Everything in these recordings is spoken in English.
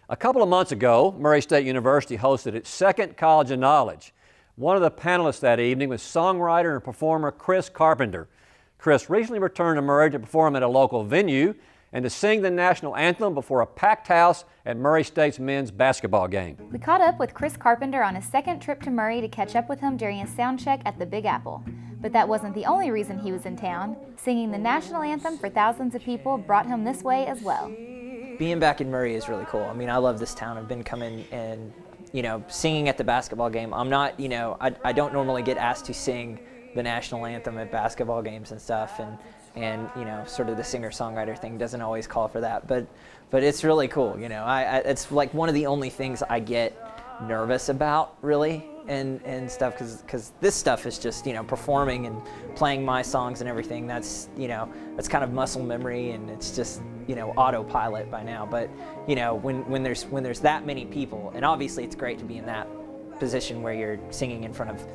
A couple of months ago, Murray State University hosted its second College of Knowledge. One of the panelists that evening was songwriter and performer Chris Carpenter. Chris recently returned to Murray to perform at a local venue and to sing the National Anthem before a packed house at Murray State's men's basketball game. We caught up with Chris Carpenter on his second trip to Murray to catch up with him during a sound check at the Big Apple. But that wasn't the only reason he was in town. Singing the National Anthem for thousands of people brought him this way as well. Being back in Murray is really cool. I mean, I love this town. I've been coming and, singing at the basketball game. I'm not, I don't normally get asked to sing the National Anthem at basketball games and stuff, and sort of the singer-songwriter thing doesn't always call for that, but it's really cool. It's like one of the only things I get nervous about, really, and stuff, because this stuff is just performing and playing my songs and everything. That's that's kind of muscle memory, and it's just autopilot by now. But when there's that many people, and obviously it's great to be in that position where you're singing in front of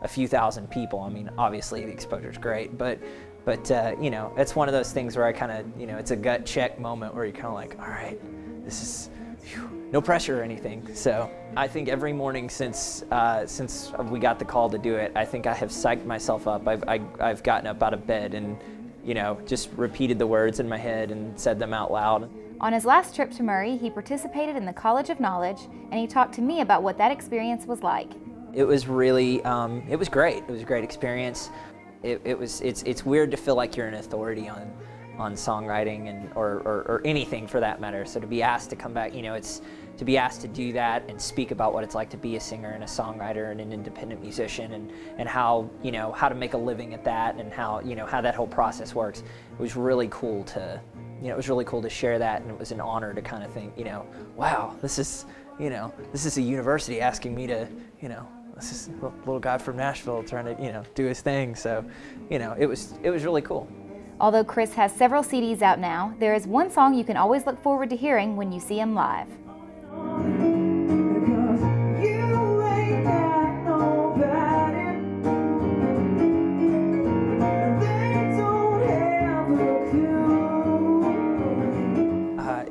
a few thousand people. I mean, obviously the exposure's great, but it's one of those things where I kind of it's a gut check moment where you're kind of like, all right, this is no pressure or anything. So I think every morning since we got the call to do it, I think I have psyched myself up. I've gotten up out of bed and just repeated the words in my head and said them out loud. On his last trip to Murray, he participated in the College of Knowledge, and he talked to me about what that experience was like. It was really, it was great. It was a great experience. It's weird to feel like you're an authority on songwriting or anything for that matter. So to be asked to come back, it's to be asked to do that and speak about what it's like to be a singer and a songwriter and an independent musician and how how to make a living at that and how how that whole process works. It was really cool to it was really cool to share that, and it was an honor to kind of think wow, this is a university asking me to this is a little guy from Nashville trying to do his thing. So it was really cool. Although Chris has several CDs out now, there is one song you can always look forward to hearing when you see him live.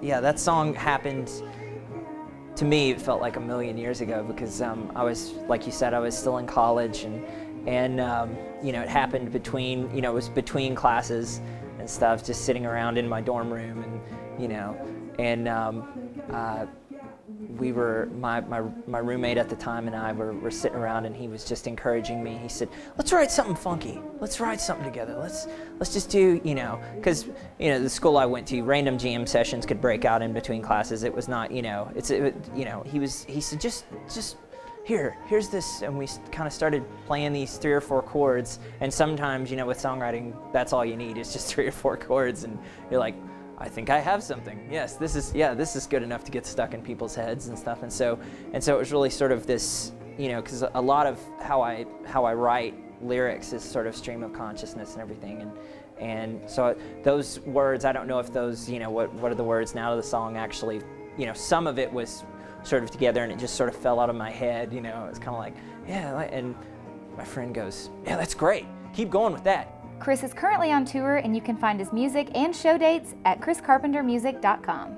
Yeah, that song happened, to me, it felt like a million years ago because I was, like you said, I was still in college and it happened between, it was between classes and stuff, just sitting around in my dorm room and we were, my roommate at the time and I were sitting around, and he was just encouraging me. He said, let's write something funky. Let's write something together. Let's just do, because, the school I went to, random jam sessions could break out in between classes. It was not, he said, just here's this, and we kind of started playing these 3 or 4 chords, and sometimes, with songwriting, that's all you need is just 3 or 4 chords, and you're like, I think I have something. Yes, this is good enough to get stuck in people's heads and stuff. And so it was really sort of this, because a lot of how I write lyrics is sort of stream of consciousness and everything. And so those words, I don't know if those, what are the words now to the song actually, some of it was sort of together and it just sort of fell out of my head. It was kind of like, yeah, and my friend goes, yeah, that's great. Keep going with that. Chris is currently on tour, and you can find his music and show dates at chriscarpentermusic.com.